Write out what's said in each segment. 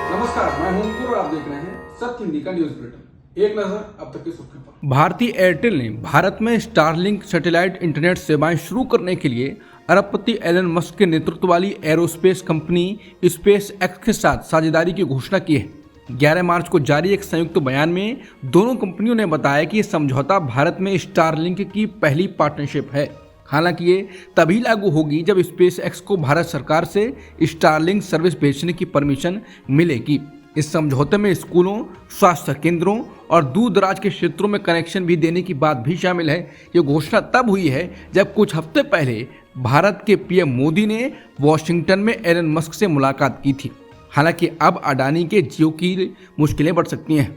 नमस्कार, मैं हूं अंकुर और आप देख रहे हैं सत्य हिंदी का न्यूज बुलेटिन। एक नजर अब तक की सुर्खियों पर। भारतीय एयरटेल ने भारत में स्टारलिंक सैटेलाइट इंटरनेट सेवाएं शुरू करने के लिए अरबपति एलन मस्क के नेतृत्व वाली एरोस्पेस कंपनी स्पेस एक्स के साथ साझेदारी की घोषणा की है। 11 मार्च को जारी एक संयुक्त बयान में दोनों कंपनियों ने बताया कि यह समझौता भारत में स्टारलिंक की पहली पार्टनरशिप है। हालांकि ये तभी लागू होगी जब स्पेस एक्स को भारत सरकार से स्टारलिंक सर्विस बेचने की परमिशन मिलेगी। इस समझौते में स्कूलों, स्वास्थ्य केंद्रों और दूर दराज के क्षेत्रों में कनेक्शन भी देने की बात भी शामिल है। ये घोषणा तब हुई है जब कुछ हफ्ते पहले भारत के पीएम मोदी ने वॉशिंगटन में एलन मस्क से मुलाकात की थी। हालांकि अब अडानी के जियो की मुश्किलें बढ़ सकती हैं।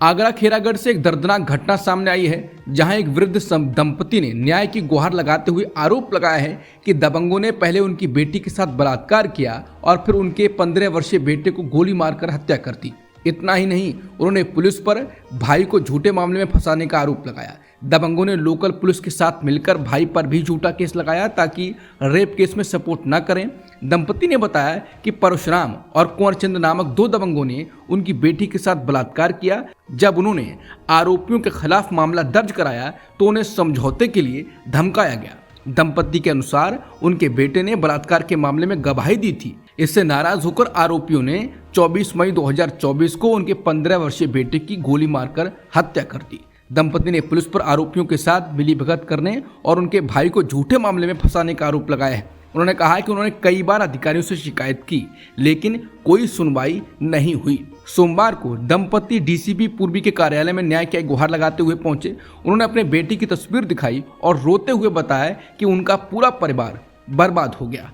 आगरा खेरागढ़ से एक दर्दनाक घटना सामने आई है, जहां एक वृद्ध दंपति ने न्याय की गुहार लगाते हुए आरोप लगाया है कि दबंगों ने पहले उनकी बेटी के साथ बलात्कार किया और फिर उनके 15 वर्षीय बेटे को गोली मारकर हत्या कर दी। इतना ही नहीं, उन्होंने पुलिस पर भाई को झूठे मामले में फंसाने का आरोप लगाया। दबंगों ने लोकल पुलिस के साथ मिलकर भाई पर भी झूठा केस लगाया ताकि रेप केस में सपोर्ट न करें। दंपति ने बताया कि परशुराम और कुंवर चंद नामक 2 दबंगों ने उनकी बेटी के साथ बलात्कार किया। जब उन्होंने आरोपियों के खिलाफ मामला दर्ज कराया तो उन्हें समझौते के लिए धमकाया गया। दंपति के अनुसार उनके बेटे ने बलात्कार के मामले में गवाही दी थी। इससे नाराज होकर आरोपियों ने 24 मई 2024 को उनके 15 वर्षीय बेटे की गोली मारकर हत्या कर दी। दंपति ने पुलिस पर आरोपियों के साथ मिलीभगत करने और उनके भाई को झूठे मामले में फंसाने का आरोप लगाया है। उन्होंने कहा कि उन्होंने कई बार अधिकारियों से शिकायत की, लेकिन कोई सुनवाई नहीं हुई। सोमवार को दंपति डीसीपी पूर्वी के कार्यालय में न्याय की गुहार लगाते हुए पहुंचे। उन्होंने अपने बेटी की तस्वीर दिखाई और रोते हुए बताया कि उनका पूरा परिवार बर्बाद हो गया।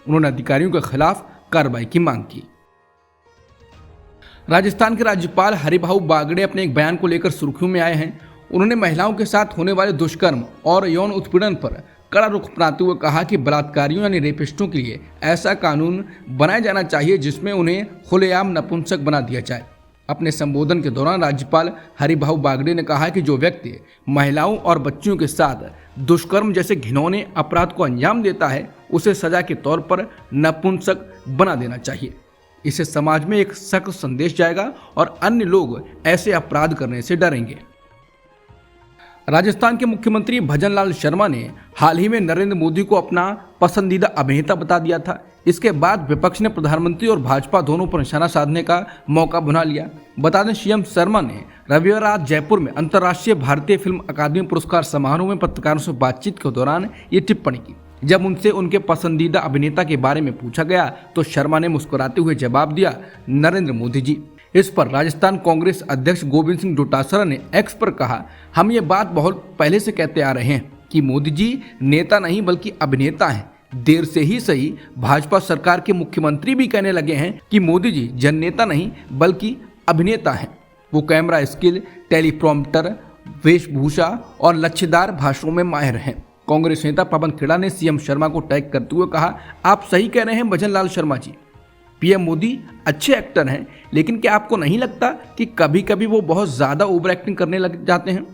उन्होंने अधिकारियों के खिलाफ कार्रवाई की मांग की। राजस्थान के राज्यपाल हरिभाऊ बागड़े अपने एक बयान को लेकर सुर्खियों में आए हैं। उन्होंने महिलाओं के साथ होने वाले दुष्कर्म और यौन उत्पीड़न पर कड़ा रुख अपनाते हुए कहा कि बलात्कारियों यानी रेपिस्टों के लिए ऐसा कानून बनाया जाना चाहिए जिसमें उन्हें खुलेआम नपुंसक बना दिया जाए। अपने संबोधन के दौरान राज्यपाल हरिभाऊ बागड़े ने कहा कि जो व्यक्ति महिलाओं और बच्चियों के साथ दुष्कर्म जैसे घिनौने अपराध को अंजाम देता है, उसे सजा के तौर पर नपुंसक बना देना चाहिए। इससे समाज में एक सख्त संदेश जाएगा और अन्य लोग ऐसे अपराध करने से डरेंगे। राजस्थान के मुख्यमंत्री भजनलाल शर्मा ने हाल ही में नरेंद्र मोदी को अपना पसंदीदा अभिनेता बता दिया था। इसके बाद विपक्ष ने प्रधानमंत्री और भाजपा दोनों पर निशाना साधने का मौका बना लिया। बता दें, सीएम शर्मा ने रविवार रात जयपुर में अंतर्राष्ट्रीय भारतीय फिल्म अकादमी पुरस्कार समारोह में पत्रकारों से बातचीत के दौरान ये टिप्पणी की। जब उनसे उनके पसंदीदा अभिनेता के बारे में पूछा गया तो शर्मा ने मुस्कुराते हुए जवाब दिया, नरेंद्र मोदी जी। इस पर राजस्थान कांग्रेस अध्यक्ष गोविंद सिंह डोटासरा ने एक्स पर कहा, हम ये बात बहुत पहले से कहते आ रहे हैं कि मोदी जी नेता नहीं बल्कि अभिनेता हैं। देर से ही सही, भाजपा सरकार के मुख्यमंत्री भी कहने लगे हैं कि मोदी जी जननेता नहीं बल्कि अभिनेता हैं। वो कैमरा स्किल, टेलीप्रॉम्प्टर, वेशभूषा और लच्छेदार भाषणों में माहिर हैं। कांग्रेस नेता पवन खेड़ा ने सीएम शर्मा को टैग करते हुए कहा, आप सही कह रहे हैं भजनलाल शर्मा जी। पीएम मोदी अच्छे एक्टर हैं, लेकिन क्या आपको नहीं लगता कि कभी कभी वो बहुत ज़्यादा ओवर एक्टिंग करने लग जाते हैं?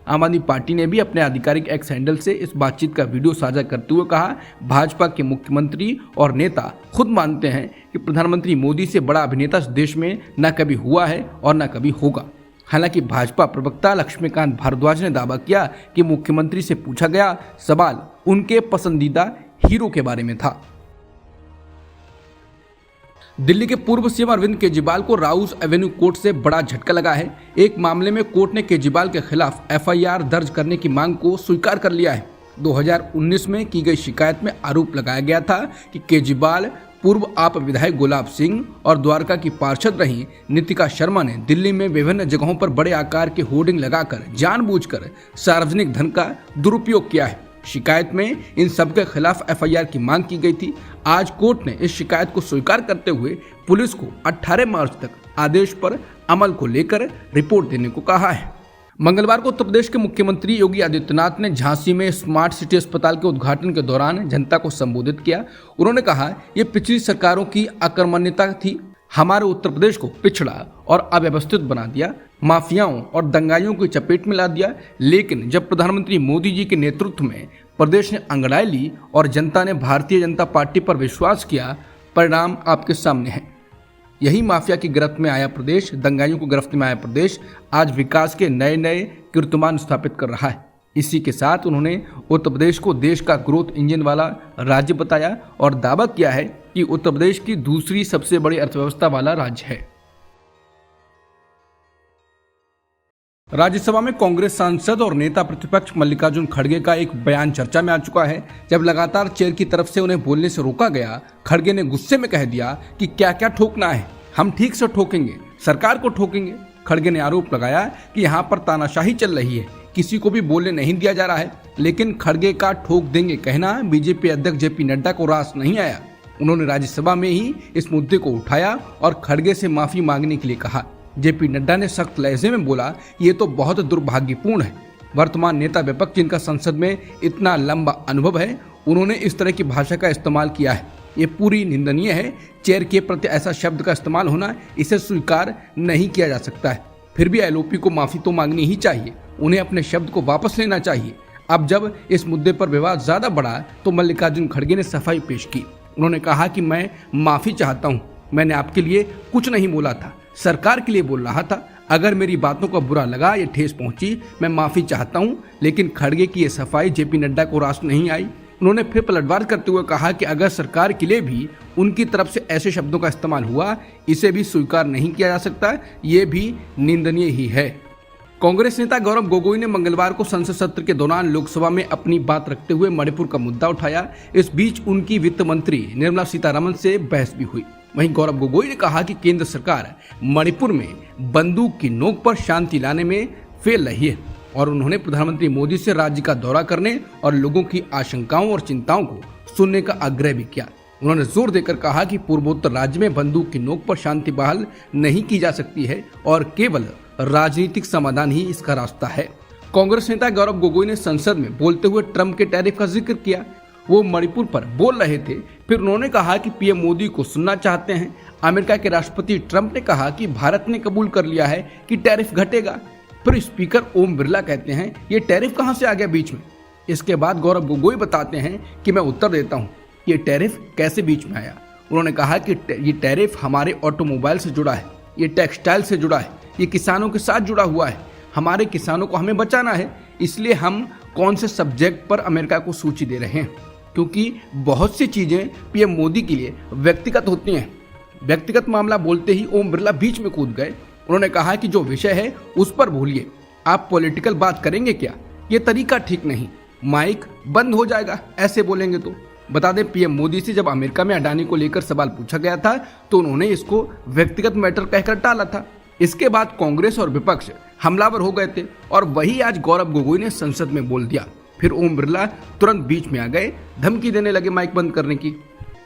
आम आदमी पार्टी ने भी अपने आधिकारिक एक्स हैंडल से इस बातचीत का वीडियो साझा करते हुए कहा, भाजपा के मुख्यमंत्री और नेता खुद मानते हैं कि प्रधानमंत्री मोदी से बड़ा अभिनेता इस देश में न कभी हुआ है और न कभी होगा। हालांकि भाजपा प्रवक्ता लक्ष्मीकांत भारद्वाज ने दावा किया कि मुख्यमंत्री से पूछा गया सवाल उनके पसंदीदा हीरो के बारे में था। दिल्ली के पूर्व सीएम अरविंद केजरीवाल को राउस एवेन्यू कोर्ट से बड़ा झटका लगा है। एक मामले में कोर्ट ने केजरीवाल के खिलाफ एफआईआर दर्ज करने की मांग को स्वीकार कर लिया है। 2019 में की गई शिकायत में आरोप लगाया गया था कि केजरीवाल पूर्व आप विधायक गुलाब सिंह और द्वारका की पार्षद रही नितिका शर्मा ने दिल्ली में विभिन्न जगहों पर बड़े आकार के होर्डिंग लगाकर जानबूझकर सार्वजनिक धन का दुरुपयोग किया है। शिकायत में इन सबके खिलाफ एफआईआर की मांग की गई थी। आज कोर्ट ने इस शिकायत को स्वीकार करते हुए पुलिस को 18 मार्च तक आदेश पर अमल को लेकर रिपोर्ट देने को कहा है। मंगलवार को उत्तर प्रदेश के मुख्यमंत्री योगी आदित्यनाथ ने झांसी में स्मार्ट सिटी अस्पताल के उद्घाटन के दौरान जनता को संबोधित किया। उन्होंने कहा, ये पिछली सरकारों की अकर्मण्यता थी, हमारे उत्तर प्रदेश को पिछड़ा और अव्यवस्थित बना दिया, माफियाओं और दंगाइयों की चपेट में ला दिया। लेकिन जब प्रधानमंत्री मोदी जी के नेतृत्व में प्रदेश ने अंगड़ाई ली और जनता ने भारतीय जनता पार्टी पर विश्वास किया परिणाम आपके सामने है। यही माफिया की गिरफ्त में आया प्रदेश, दंगाइयों को गिरफ्त में आया प्रदेश आज विकास के नए नए कीर्तिमान स्थापित कर रहा है। इसी के साथ उन्होंने उत्तर प्रदेश को देश का ग्रोथ इंजन वाला राज्य बताया और दावा किया है कि उत्तर प्रदेश की दूसरी सबसे बड़ी अर्थव्यवस्था वाला राज्य है। राज्यसभा में कांग्रेस सांसद और नेता प्रतिपक्ष मल्लिकार्जुन खड़गे का एक बयान चर्चा में आ चुका है। जब लगातार चेयर की तरफ से उन्हें बोलने से रोका गया, खड़गे ने गुस्से में कह दिया कि क्या क्या ठोकना है, हम ठीक से ठोकेंगे, सरकार को ठोकेंगे। खड़गे ने आरोप लगाया कि यहाँ पर तानाशाही चल रही है, किसी को भी बोलने नहीं दिया जा रहा है। लेकिन खड़गे का ठोक देंगे कहना बीजेपी अध्यक्ष जेपी नड्डा को रास नहीं आया। उन्होंने राज्यसभा में ही इस मुद्दे को उठाया और खड़गे से माफी मांगने के लिए कहा। जेपी नड्डा ने सख्त लहजे में बोला, ये तो बहुत दुर्भाग्यपूर्ण है। वर्तमान नेता विपक्ष जिनका संसद में इतना लंबा अनुभव है, उन्होंने इस तरह की भाषा का इस्तेमाल किया है, ये पूरी निंदनीय है। चेयर के प्रति ऐसा शब्द का इस्तेमाल होना, इसे स्वीकार नहीं किया जा सकता है। फिर भी एलओपी को माफी तो मांगनी ही चाहिए, उन्हें अपने शब्द को वापस लेना चाहिए। अब जब इस मुद्दे पर विवाद ज्यादा बढ़ा तो मल्लिकार्जुन खड़गे ने सफाई पेश की। उन्होंने कहा कि मैं माफी चाहता हूँ, मैंने आपके लिए कुछ नहीं बोला था, सरकार के लिए बोल रहा था। अगर मेरी बातों का बुरा लगा या ठेस पहुंची, मैं माफी चाहता हूं। लेकिन खड़गे की ये सफाई जेपी नड्डा को रास नहीं आई। उन्होंने फिर पलटवार करते हुए कहा कि अगर सरकार के लिए भी उनकी तरफ से ऐसे शब्दों का इस्तेमाल हुआ, इसे भी स्वीकार नहीं किया जा सकता, ये भी निंदनीय ही है। कांग्रेस नेता गौरव गोगोई ने मंगलवार को संसद सत्र के दौरान लोकसभा में अपनी बात रखते हुए मणिपुर का मुद्दा उठाया। इस बीच उनकी वित्त मंत्री निर्मला सीतारमण से बहस भी हुई। वहीं गौरव गोगोई ने कहा कि केंद्र सरकार मणिपुर में बंदूक की नोक पर शांति लाने में फेल रही है और उन्होंने प्रधानमंत्री मोदी से राज्य का दौरा करने और लोगों की आशंकाओं और चिंताओं को सुनने का आग्रह भी किया। उन्होंने जोर देकर कहा कि पूर्वोत्तर राज्य में बंदूक की नोक पर शांति बहाल नहीं की जा सकती है और केवल राजनीतिक समाधान ही इसका रास्ता है। कांग्रेस नेता गौरव गोगोई ने संसद में बोलते हुए ट्रंप के टैरिफ का जिक्र किया। वो मणिपुर पर बोल रहे थे, फिर उन्होंने कहा कि पीएम मोदी को सुनना चाहते हैं। अमेरिका के राष्ट्रपति ट्रंप ने कहा कि भारत ने कबूल कर लिया है कि टैरिफ घटेगा। फिर स्पीकर ओम बिरला कहते हैं, ये टैरिफ कहां से आ गया बीच में। इसके बाद गौरव गोगोई बताते हैं कि मैं उत्तर देता हूं, ये टैरिफ कैसे बीच में आया। उन्होंने कहा कि ये टैरिफ हमारे ऑटोमोबाइल से जुड़ा है, ये टेक्सटाइल से जुड़ा है, ये किसानों के साथ जुड़ा हुआ है। हमारे किसानों को हमें बचाना है, इसलिए हम कौन से सब्जेक्ट पर अमेरिका को सूची दे रहे हैं, क्योंकि बहुत सी चीजें पीएम मोदी के लिए व्यक्तिगत होती हैं। व्यक्तिगत मामला बोलते ही ओम बिरला बीच में कूद गए। उन्होंने कहा कि जो विषय है उस पर भूलिए, आप पॉलिटिकल बात करेंगे क्या, ये तरीका ठीक नहीं, माइक बंद हो जाएगा ऐसे बोलेंगे तो। बता दें, पीएम मोदी से जब अमेरिका में अडानी को लेकर सवाल पूछा गया था तो उन्होंने इसको व्यक्तिगत मैटर कहकर टाला था। इसके बाद कांग्रेस और विपक्ष हमलावर हो गए थे और वही आज गौरव गोगोई ने संसद में बोल दिया। फिर ओम बिरला तुरंत बीच में आ गए, धमकी देने लगे माइक बंद करने की।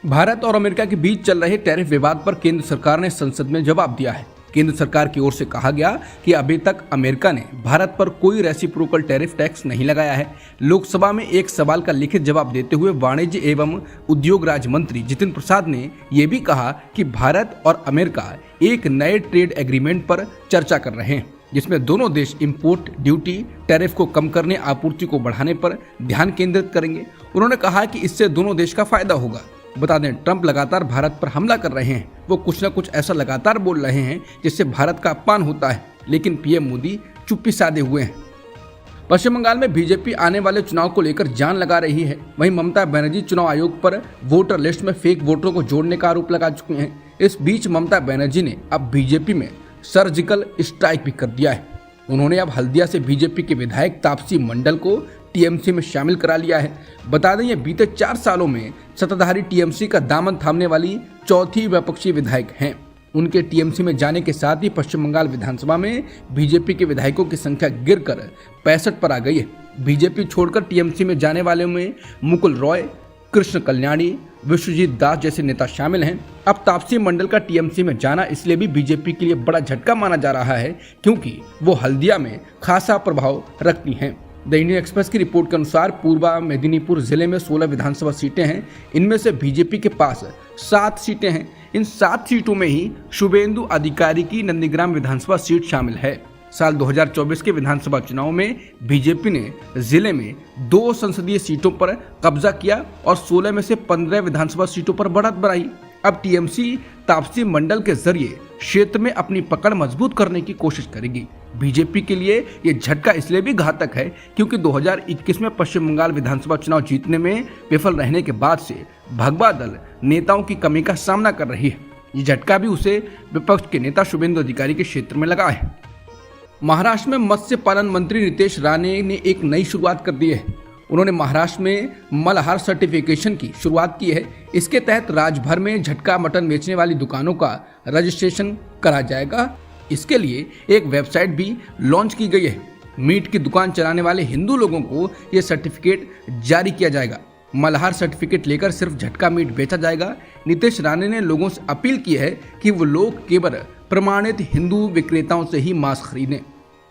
भारत और अमेरिका के बीच चल रहे टैरिफ विवाद पर केंद्र सरकार ने संसद में जवाब दिया है। केंद्र सरकार की ओर से कहा गया कि अभी तक अमेरिका ने भारत पर कोई रेसिप्रोकल टैरिफ टैक्स नहीं लगाया है। लोकसभा में एक सवाल का लिखित जवाब देते हुए वाणिज्य एवं उद्योग राज्य मंत्री जितिन प्रसाद ने यह भी कहा कि भारत और अमेरिका एक नए ट्रेड एग्रीमेंट पर चर्चा कर रहे हैं, जिसमें दोनों देश इंपोर्ट ड्यूटी टैरिफ को कम करने, आपूर्ति को बढ़ाने पर ध्यान केंद्रित करेंगे। उन्होंने कहा कि इससे दोनों देश का फायदा होगा। बता दें, ट्रंप लगातार भारत पर हमला कर रहे हैं, वो कुछ न कुछ ऐसा लगातार बोल रहे हैं जिससे भारत का अपमान होता है, लेकिन पीएम मोदी चुप्पी साधे हुए हैं। पश्चिम बंगाल में बीजेपी आने वाले चुनाव को लेकर जान लगा रही है। वहीं ममता बनर्जी चुनाव आयोग पर वोटर लिस्ट में फेक वोटरों को जोड़ने का आरोप लगा चुके हैं। इस बीच ममता बनर्जी ने अब बीजेपी में सर्जिकल स्ट्राइक भी कर दिया है। उन्होंने अब हल्दिया से बीजेपी के विधायक तापसी मंडल को टीएमसी में शामिल करा लिया है। बता दें, ये बीते 4 सालों में सत्ताधारी टीएमसी का दामन थामने वाली चौथी विपक्षी विधायक हैं। उनके टीएमसी में जाने के साथ ही पश्चिम बंगाल विधानसभा में बीजेपी के विधायकों की संख्या गिरकर 65 पर आ गई है। बीजेपी छोड़कर टीएमसी में जाने वाले में मुकुल रॉय, कृष्ण कल्याणी, विश्वजीत दास जैसे नेता शामिल हैं। अब तापसी मंडल का टीएमसी में जाना इसलिए भी बीजेपी के लिए बड़ा झटका माना जा रहा है क्योंकि वो हल्दिया में खासा प्रभाव रखती हैं। द इंडियन एक्सप्रेस की रिपोर्ट के अनुसार पूर्वा मेदिनीपुर जिले में 16 विधानसभा सीटें हैं। इनमें से बीजेपी के पास 7 सीटें हैं। इन 7 सीटों में ही शुभेंदु अधिकारी की नंदीग्राम विधानसभा सीट शामिल है। साल 2024 के विधानसभा चुनाव में बीजेपी ने जिले में 2 संसदीय सीटों पर कब्जा किया और 16 में से 15 विधानसभा सीटों पर बढ़त बनाई। अब टीएमसी तापसी मंडल के जरिए क्षेत्र में अपनी पकड़ मजबूत करने की कोशिश करेगी। बीजेपी के लिए ये झटका इसलिए भी घातक है क्योंकि 2021 में पश्चिम बंगाल विधानसभा चुनाव जीतने में विफल रहने के बाद से भगवा दल नेताओं की कमी का सामना कर रही है। ये झटका भी उसे विपक्ष के नेता शुभेंदु अधिकारी के क्षेत्र में लगा है। महाराष्ट्र में मत्स्य पालन मंत्री नितेश राणे ने एक नई शुरुआत कर दी है। उन्होंने महाराष्ट्र में मल्हार सर्टिफिकेशन की शुरुआत की है। इसके तहत राज्य भर में झटका मटन बेचने वाली दुकानों का रजिस्ट्रेशन करा जाएगा। इसके लिए एक वेबसाइट भी लॉन्च की गई है। मीट की दुकान चलाने वाले हिंदू लोगों को यह सर्टिफिकेट जारी किया जाएगा। मल्हार सर्टिफिकेट लेकर सिर्फ झटका मीट बेचा जाएगा। नितेश राणे ने लोगों से अपील की है कि वो लोग केवल प्रमाणित हिंदू विक्रेताओं से ही मांस खरीदें।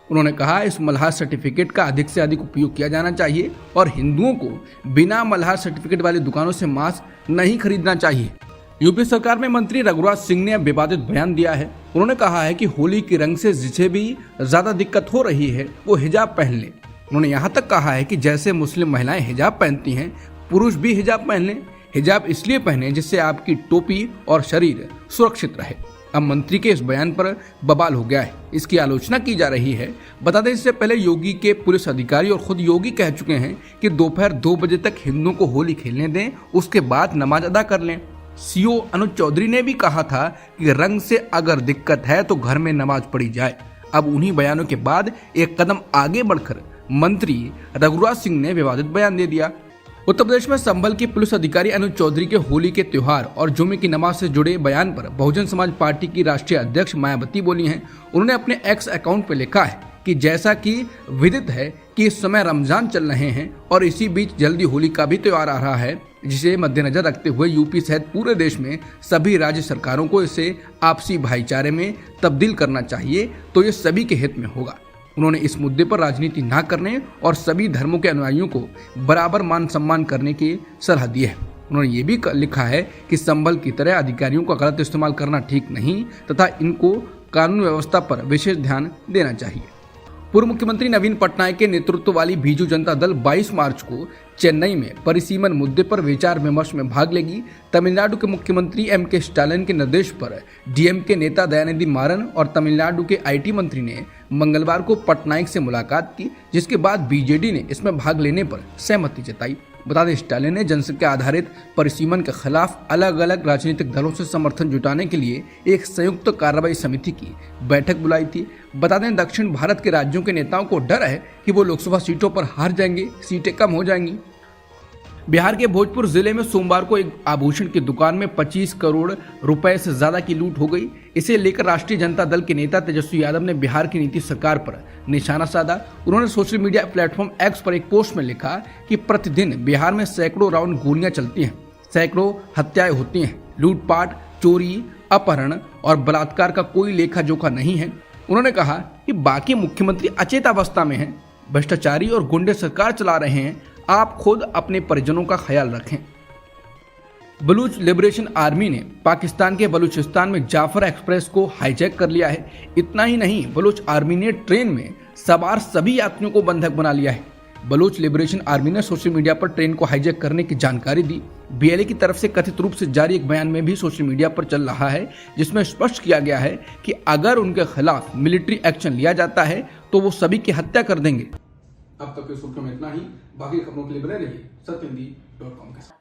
उन्होंने कहा इस मल्हार सर्टिफिकेट का अधिक से अधिक उपयोग किया जाना चाहिए और हिंदुओं को बिना मल्हार सर्टिफिकेट वाली दुकानों से मांस नहीं खरीदना चाहिए। यूपी सरकार में मंत्री रघुराज सिंह ने विवादित बयान दिया है। उन्होंने कहा है कि होली के रंग से जिसे भी ज्यादा दिक्कत हो रही है वो हिजाब पहन ले। उन्होंने यहाँ तक कहा है कि जैसे मुस्लिम महिलाएं हिजाब पहनती हैं, पुरुष भी हिजाब पहन लें। हिजाब इसलिए पहने जिससे आपकी टोपी और शरीर सुरक्षित रहे। अब मंत्री के इस बयान पर बवाल हो गया है। इसकी आलोचना की जा रही है। बता दें इससे पहले योगी के पुलिस अधिकारी और खुद योगी कह चुके हैं कि दोपहर 2 बजे तक हिंदुओं को होली खेलने दें, उसके बाद नमाज अदा कर लें। सीओ अनुज चौधरी ने भी कहा था कि रंग से अगर दिक्कत है तो घर में नमाज पढ़ी जाए। अब उन्हीं बयानों के बाद एक कदम आगे बढ़कर मंत्री रघुराज सिंह ने विवादित बयान दे दिया। उत्तर प्रदेश में संभल की पुलिस अधिकारी अनुज चौधरी के होली के त्योहार और जुमे की नमाज से जुड़े बयान पर बहुजन समाज पार्टी की राष्ट्रीय अध्यक्ष मायावती बोली हैं। उन्होंने अपने एक्स अकाउंट पर लिखा है कि जैसा कि विदित है कि इस समय रमजान चल रहे हैं और इसी बीच जल्दी होली का भी त्योहार आ रहा है, जिसे मद्देनजर रखते हुए यूपी सहित पूरे देश में सभी राज्य सरकारों को इसे आपसी भाईचारे में तब्दील करना चाहिए, तो ये सभी के हित में होगा। उन्होंने इस मुद्दे पर राजनीति न करने और सभी धर्मों के अनुयायियों को बराबर मान सम्मान करने की सलाह दी है। उन्होंने ये भी लिखा है कि संभल की तरह अधिकारियों का गलत इस्तेमाल करना ठीक नहीं तथा इनको कानून व्यवस्था पर विशेष ध्यान देना चाहिए। पूर्व मुख्यमंत्री नवीन पटनायक के नेतृत्व वाली बीजू जनता दल 22 मार्च को चेन्नई में परिसीमन मुद्दे पर विचार विमर्श में भाग लेगी। तमिलनाडु के मुख्यमंत्री एम.के. स्टालिन के निर्देश पर डीएमके नेता दयानिधि मारन और तमिलनाडु के आईटी मंत्री ने मंगलवार को पटनायक से मुलाकात की, जिसके बाद बीजेडी ने इसमें भाग लेने पर सहमति जताई। बता दें स्टालिन ने जनसंख्या आधारित परिसीमन के खिलाफ अलग अलग राजनीतिक दलों से समर्थन जुटाने के लिए एक संयुक्त कार्रवाई समिति की बैठक बुलाई थी। बता दें दक्षिण भारत के राज्यों के नेताओं को डर है कि वो लोकसभा सीटों पर हार जाएंगे, सीटें कम हो जाएंगी। बिहार के भोजपुर जिले में सोमवार को एक आभूषण की दुकान में 25 करोड़ रुपए से ज्यादा की लूट हो गई। इसे लेकर राष्ट्रीय जनता दल के नेता तेजस्वी यादव ने बिहार की नीतीश सरकार पर निशाना साधा। उन्होंने सोशल मीडिया प्लेटफॉर्म एक्स पर एक पोस्ट में लिखा कि प्रतिदिन बिहार में सैकड़ों राउंड गोलियां चलती हैं, सैकड़ों हत्याएं होती हैं, लूटपाट, चोरी, अपहरण और बलात्कार का कोई लेखा जोखा नहीं है। उन्होंने कहा कि बाकी मुख्यमंत्री अचेत अवस्था में हैं, भ्रष्टाचारी और गुंडे सरकार चला रहे हैं। आप खुद अपने परिजनों का ख्याल रखें। बलूच लिबरेशन आर्मी ने पाकिस्तान के बलूचिस्तान में जाफर एक्सप्रेस को हाईजैक कर लिया है। इतना ही नहीं, बलूच आर्मी ने ट्रेन में सवार सभी यात्रियों को बंधक बना लिया है। बलूच लिबरेशन आर्मी ने सोशल मीडिया पर ट्रेन को हाईजैक करने की जानकारी दी। बीएलए की तरफ से कथित रूप से जारी एक बयान में भी सोशल मीडिया पर चल रहा है, जिसमें स्पष्ट किया गया है कि अगर उनके खिलाफ मिलिट्री एक्शन लिया जाता है तो वो सभी की हत्या कर देंगे। अब तक की सुर्खियों में इतना ही। बाकी खबरों के लिए बने रहिए सत्यहिंदी.com के साथ।